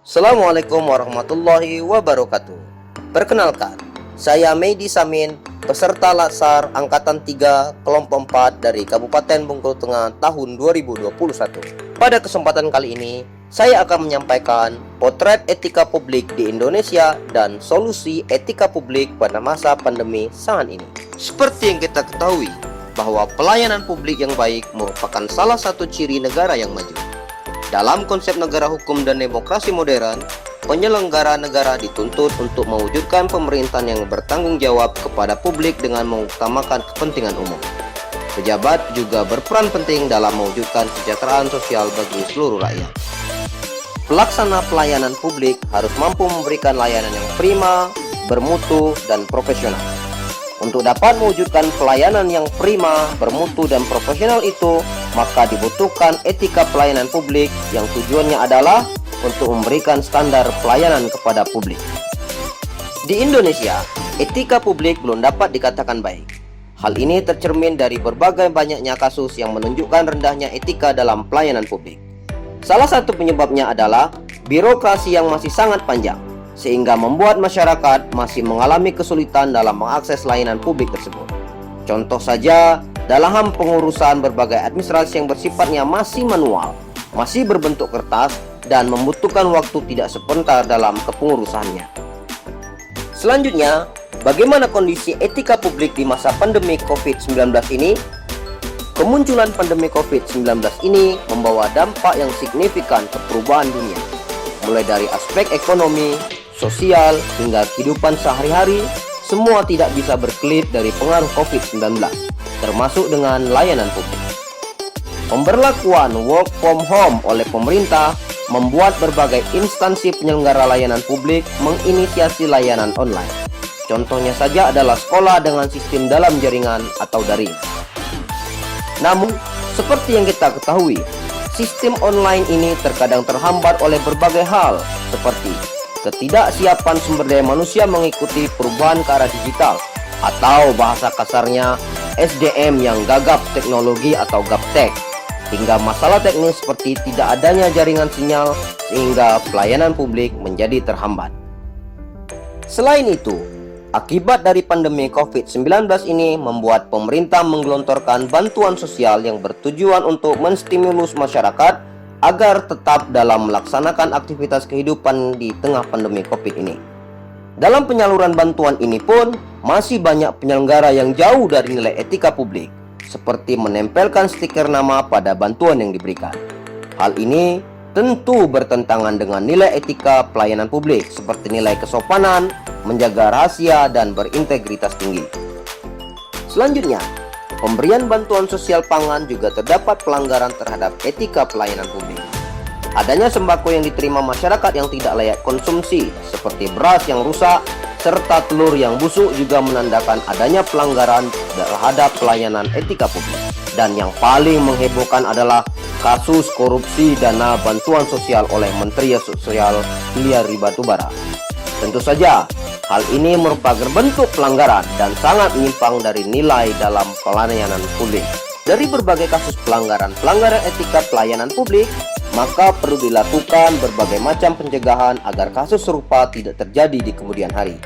Assalamualaikum warahmatullahi wabarakatuh. Perkenalkan, saya Medi Samin, peserta Latsar Angkatan 3 Kelompok 4 dari Kabupaten Bengkulu Tengah tahun 2021. Pada kesempatan kali ini, saya akan menyampaikan potret etika publik di Indonesia dan solusi etika publik pada masa pandemi saat ini. Seperti yang kita ketahui, bahwa pelayanan publik yang baik merupakan salah satu ciri negara yang maju. Dalam konsep negara hukum dan demokrasi modern, penyelenggara negara dituntut untuk mewujudkan pemerintahan yang bertanggung jawab kepada publik dengan mengutamakan kepentingan umum. Pejabat juga berperan penting dalam mewujudkan kesejahteraan sosial bagi seluruh rakyat. Pelaksana pelayanan publik harus mampu memberikan layanan yang prima, bermutu, dan profesional. Untuk dapat mewujudkan pelayanan yang prima, bermutu, dan profesional itu, maka dibutuhkan etika pelayanan publik yang tujuannya adalah untuk memberikan standar pelayanan kepada publik. Di Indonesia, etika publik belum dapat dikatakan baik. Hal ini tercermin dari berbagai banyaknya kasus yang menunjukkan rendahnya etika dalam pelayanan publik. Salah satu penyebabnya adalah birokrasi yang masih sangat panjang, sehingga membuat masyarakat masih mengalami kesulitan dalam mengakses layanan publik tersebut. Contoh saja, dalam pengurusan berbagai administrasi yang bersifatnya masih manual, masih berbentuk kertas, dan membutuhkan waktu tidak sebentar dalam kepengurusannya. Selanjutnya, bagaimana kondisi etika publik di masa pandemi COVID-19 ini? Kemunculan pandemi COVID-19 ini membawa dampak yang signifikan ke perubahan dunia, mulai dari aspek ekonomi, sosial, hingga kehidupan sehari-hari. Semua tidak bisa berkelit dari pengaruh COVID-19, termasuk dengan layanan publik. Pemberlakuan work from home oleh pemerintah membuat berbagai instansi penyelenggara layanan publik menginisiasi layanan online. Contohnya saja adalah sekolah dengan sistem dalam jaringan atau daring. Namun, seperti yang kita ketahui, sistem online ini terkadang terhambat oleh berbagai hal, seperti ketidaksiapan sumber daya manusia mengikuti perubahan ke arah digital, atau bahasa kasarnya SDM yang gagap teknologi atau gaptek, hingga masalah teknis seperti tidak adanya jaringan sinyal sehingga pelayanan publik menjadi terhambat. Selain itu, akibat dari pandemi COVID-19 ini membuat pemerintah menggelontorkan bantuan sosial yang bertujuan untuk menstimulus masyarakat agar tetap dalam melaksanakan aktivitas kehidupan di tengah pandemi COVID ini. Dalam penyaluran bantuan ini pun masih banyak penyelenggara yang jauh dari nilai etika publik, seperti menempelkan stiker nama pada bantuan yang diberikan. Hal ini tentu bertentangan dengan nilai etika pelayanan publik, seperti nilai kesopanan, menjaga rahasia, dan berintegritas tinggi. Selanjutnya, pemberian bantuan sosial pangan juga terdapat pelanggaran terhadap etika pelayanan publik. Adanya sembako yang diterima masyarakat yang tidak layak konsumsi, seperti beras yang rusak, serta telur yang busuk juga menandakan adanya pelanggaran terhadap pelayanan etika publik. Dan yang paling menghebohkan adalah kasus korupsi dana bantuan sosial oleh Menteri Sosial Hilary Batubara. Tentu saja, hal ini merupakan bentuk pelanggaran dan sangat menyimpang dari nilai dalam pelayanan publik. Dari berbagai kasus pelanggaran etika pelayanan publik, maka perlu dilakukan berbagai macam pencegahan agar kasus serupa tidak terjadi di kemudian hari.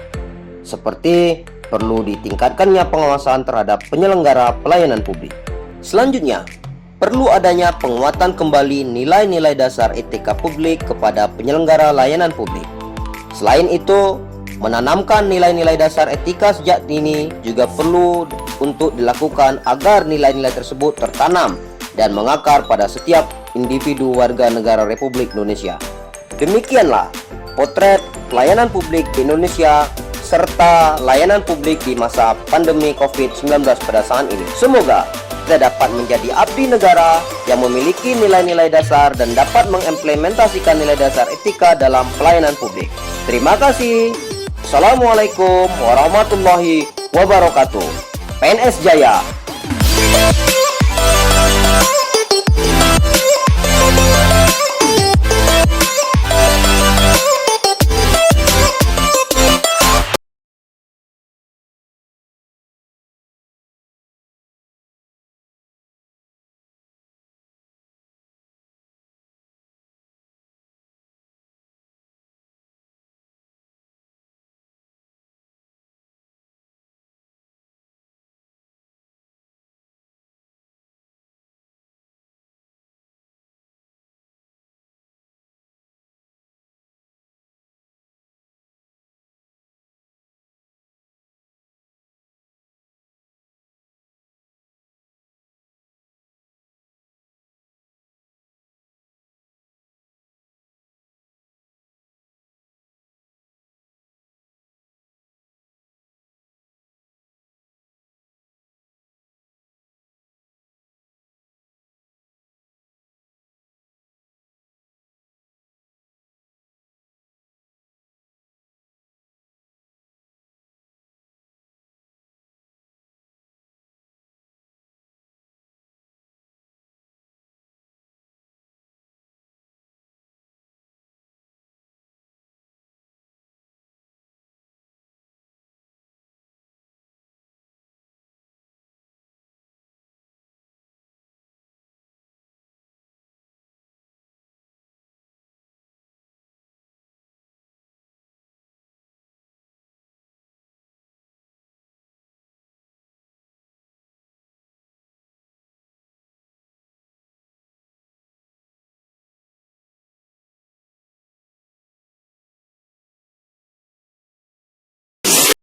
Seperti perlu ditingkatkannya pengawasan terhadap penyelenggara pelayanan publik. Selanjutnya, perlu adanya penguatan kembali nilai-nilai dasar etika publik kepada penyelenggara layanan publik. Selain itu, menanamkan nilai-nilai dasar etika sejak dini juga perlu untuk dilakukan agar nilai-nilai tersebut tertanam dan mengakar pada setiap individu warga negara Republik Indonesia. Demikianlah potret pelayanan publik di Indonesia serta layanan publik di masa pandemi COVID-19 pada saat ini. Semoga kita dapat menjadi abdi negara yang memiliki nilai-nilai dasar dan dapat mengimplementasikan nilai dasar etika dalam pelayanan publik. Terima kasih. Assalamualaikum warahmatullahi wabarakatuh. PNS Jaya.